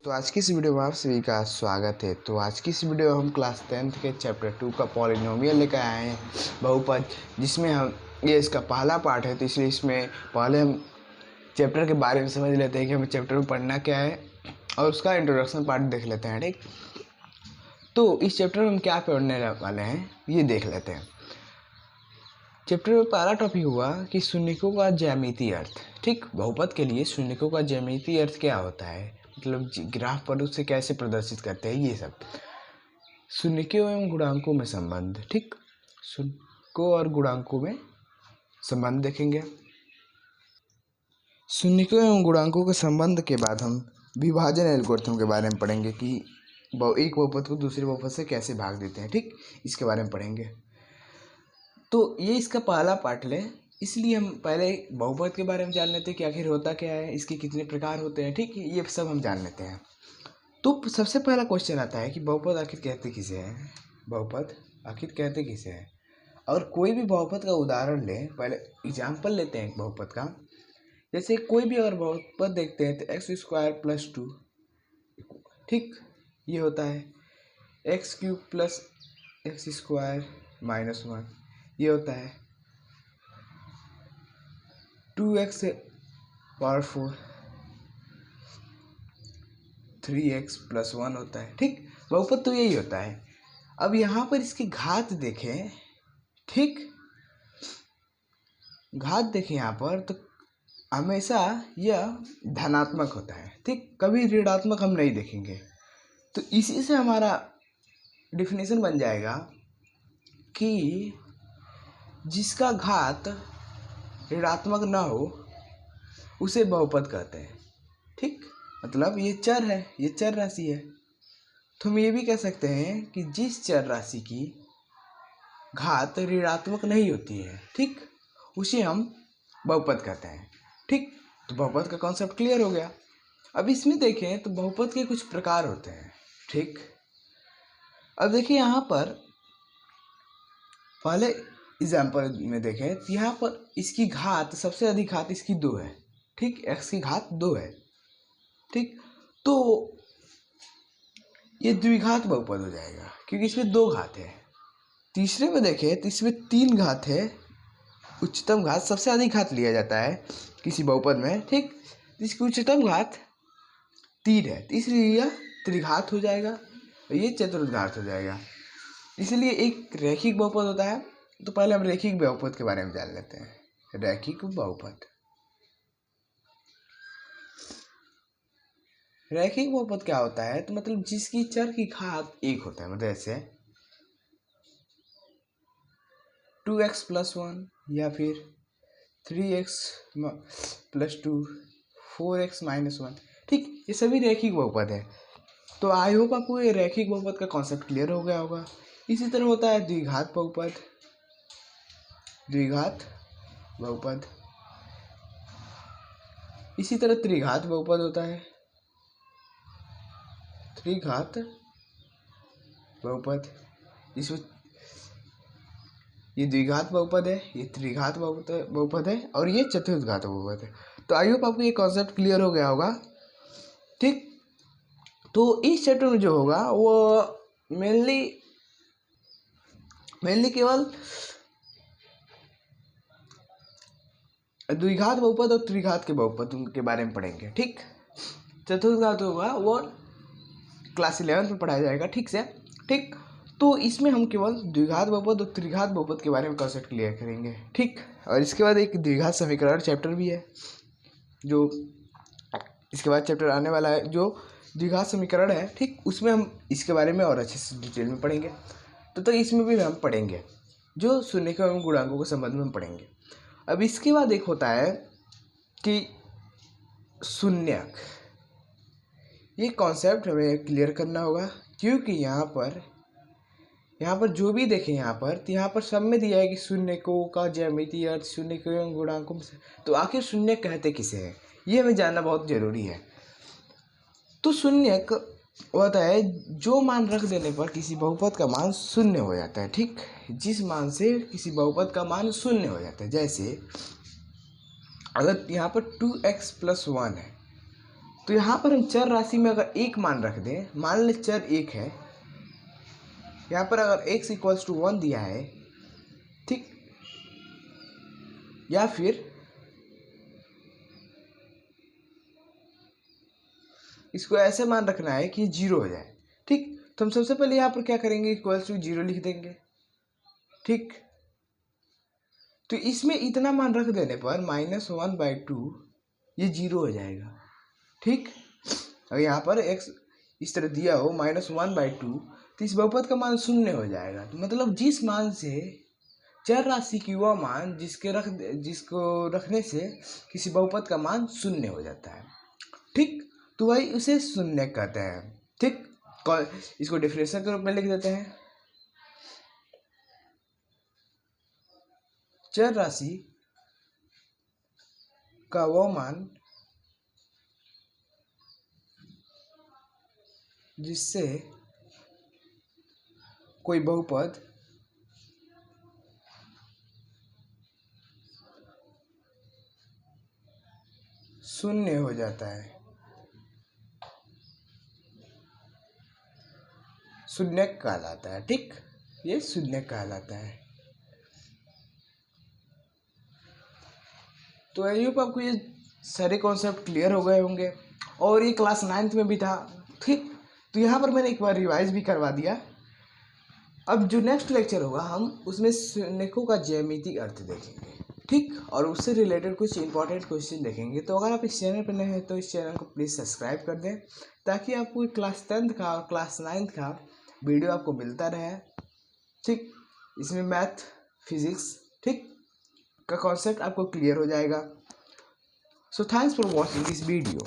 तो आज की इस वीडियो में आप सभी का स्वागत है। तो आज की इस वीडियो में हम क्लास 10th के चैप्टर 2 का पॉलिनोमियल लेकर आए हैं, बहुपद, जिसमें हम ये इसका पहला पार्ट है। तो इसलिए इसमें पहले हम चैप्टर के बारे में समझ लेते हैं कि हमें चैप्टर में पढ़ना क्या है और उसका इंट्रोडक्शन पार्ट देख लेते हैं। ठीक, तो इस चैप्टर में हम क्या पढ़ने वाले हैं ये देख लेते हैं। चैप्टर में पहला टॉपिक हुआ कि शून्यकों का ज्यामितीय अर्थ। ठीक, बहुपद के लिए शून्यकों का ज्यामितीय अर्थ क्या होता है, मतलब ग्राफ पर उससे कैसे प्रदर्शित करते हैं, ये सब। शून्यकों एवं गुणांकों में संबंध। ठीक, शून्यकों और गुणांकों में संबंध देखेंगे। शून्यकों एवं गुणांकों के संबंध के बाद हम विभाजन एल्गोरिथम के बारे में पढ़ेंगे कि एक बहुपद को दूसरे बहुपद से कैसे भाग देते हैं। ठीक, इसके बारे में पढ़ेंगे। तो ये इसका पहला पार्ट है, इसलिए हम पहले बहुपद के बारे में जान लेते हैं कि आखिर होता क्या है, इसके कितने प्रकार होते हैं। ठीक, ये सब हम जान लेते हैं। तो सबसे पहला क्वेश्चन आता है कि बहुपद आखिर कहते किसे हैं, बहुपद आखिर कहते किसे हैं। और कोई भी बहुपद का उदाहरण लें, पहले एग्जाम्पल लेते हैं एक बहुपद का। जैसे कोई भी अगर बहुपद देखते हैं तो x² + 2, ठीक, ये होता है। x³ + x² - 1, ये होता है। 2x⁴ 3x + 1 होता है। ठीक, बहुपद तो यही होता है। अब यहाँ पर इसकी घात देखें। ठीक, घात देखें यहाँ पर तो हमेशा यह धनात्मक होता है। ठीक, कभी ऋणात्मक हम नहीं देखेंगे। तो इसी से हमारा डिफिनेशन बन जाएगा कि जिसका घात ऋणात्मक ना हो उसे बहुपद कहते हैं। ठीक, मतलब ये चर है, ये चर राशि है। तो हम ये भी कह सकते हैं कि जिस चर राशि की घात ऋणात्मक नहीं होती है, ठीक, उसे हम बहुपद कहते हैं। ठीक, तो बहुपद का कॉन्सेप्ट क्लियर हो गया। अब इसमें देखें तो बहुपद के कुछ प्रकार होते हैं। ठीक, अब देखिए यहाँ पर पहले एग्जाम्पल में देखें तो यहाँ पर इसकी घात, सबसे अधिक घात इसकी 2 है। ठीक, x की घात 2 है। ठीक, तो ये द्विघात बहुपद हो जाएगा क्योंकि इसमें 2 घात है। तीसरे में देखें तो इसमें 3 घात है। उच्चतम घात, सबसे अधिक घात लिया जाता है किसी बहुपद में। ठीक, इसकी उच्चतम घात 3 है, इसलिए यह त्रिघात हो जाएगा और ये चतुर्घात हो जाएगा। इसलिए एक रैखिक बहुपद होता है। तो पहले हम रैखिक बहुपद के बारे में जान लेते हैं। रैखिक बहुपद, रैखिक बहुपद क्या होता है, तो मतलब जिसकी चर की घात 1 होता है। मतलब ऐसे 2x + 1 या फिर 3x + 2, 4x - 1। ठीक, ये सभी रैखिक बहुपद है। तो आई होप आपको ये रैखिक बहुपद का कॉन्सेप्ट क्लियर हो गया होगा। इसी तरह होता है द्विघात बहुपद, द्विघात बहुपद। इसी तरह त्रिघात बहुपद होता है, त्रिघात बहुपद। इसमें ये द्विघात बहुपद है, ये त्रिघात बहुपद है और ये चतुर्घात बहुपद है। तो आई होप आपको ये कॉन्सेप्ट क्लियर हो गया होगा। ठीक, तो इस चैप्टर में जो होगा वो मेनली केवल द्विघात बहुपद और त्रिघात के बहुपद के बारे में पढ़ेंगे। ठीक, चतुर्घात होगा वो क्लास 11 में पढ़ाया जाएगा। ठीक से। ठीक, तो इसमें हम केवल द्विघात बहुपद और त्रिघात बहुपद के बारे में कॉन्सेप्ट क्लियर करेंगे। ठीक, और इसके बाद एक द्विघात समीकरण चैप्टर भी है, जो इसके बाद चैप्टर आने वाला है जो द्विघात समीकरण है। ठीक, उसमें हम इसके बारे में और अच्छे से डिटेल में पढ़ेंगे। तो इसमें भी हम पढ़ेंगे जो शून्यकों एवं गुणांकों के संबंध में हम पढ़ेंगे। अब इसके बाद एक होता है कि शून्यक। ये कॉन्सेप्ट हमें क्लियर करना होगा क्योंकि यहाँ पर जो भी देखें तो यहाँ पर सब में दिया है कि शून्यकों का ज्यामितीय अर्थ, शून्यकों एवं गुणांकों से। तो आखिर शून्यक कहते किसे हैं, ये हमें जानना बहुत जरूरी है। तो शून्यक होता है जो मान रख देने पर किसी बहुपद का मान शून्य हो जाता है। ठीक, जिस मान से किसी बहुपद का मान शून्य हो जाता है। जैसे अगर यहाँ पर 2x + 1 है तो यहाँ पर हम चर राशि में अगर एक मान रख दें, मान ले चर एक है, यहाँ पर अगर x इक्वल्स टू 1 दिया है, ठीक, या फिर इसको ऐसे मान रखना है कि 0 हो जाए, ठीक। तो हम सबसे पहले यहाँ पर क्या करेंगे, इक्वल्स टू 0 लिख देंगे, ठीक। तो इसमें इतना मान रख देने पर -1/2 ये 0 हो जाएगा, ठीक। और यहाँ पर x इस तरह दिया हो -1/2, तो इस बहुपद का मान 0 हो जाएगा। तो मतलब जिस मान से चर राशि की वह मान जिसको रखने से किसी बहुपद का मान 0 हो जाता है, ठीक। तो वही उसे शून्य कहते हैं, ठीक। इसको डिफरेंशियल के रूप में लिख देते हैं। चर राशि का वह मान जिससे कोई बहुपद शून्य हो जाता है, शून्य कहलाता है, ठीक। ये शून्य कहलाता है। तो आई होप आपको ये सारे कॉन्सेप्ट क्लियर हो गए होंगे, और ये क्लास 9th में भी था, ठीक। तो यहाँ पर मैंने एक बार रिवाइज भी करवा दिया। अब जो नेक्स्ट लेक्चर होगा हम उसमें शून्यकों का ज्यामितीय अर्थ देखेंगे, ठीक, और उससे रिलेटेड कुछ इंपॉर्टेंट क्वेश्चन देखेंगे। तो अगर आप इस चैनल पर नए हैं तो इस चैनल को प्लीज़ सब्सक्राइब कर दें, ताकि आपको क्लास 10th का और क्लास 9th का वीडियो आपको मिलता रहे, ठीक। इसमें मैथ, फिजिक्स, ठीक, का कॉन्सेप्ट आपको क्लियर हो जाएगा। So thanks for watching this video.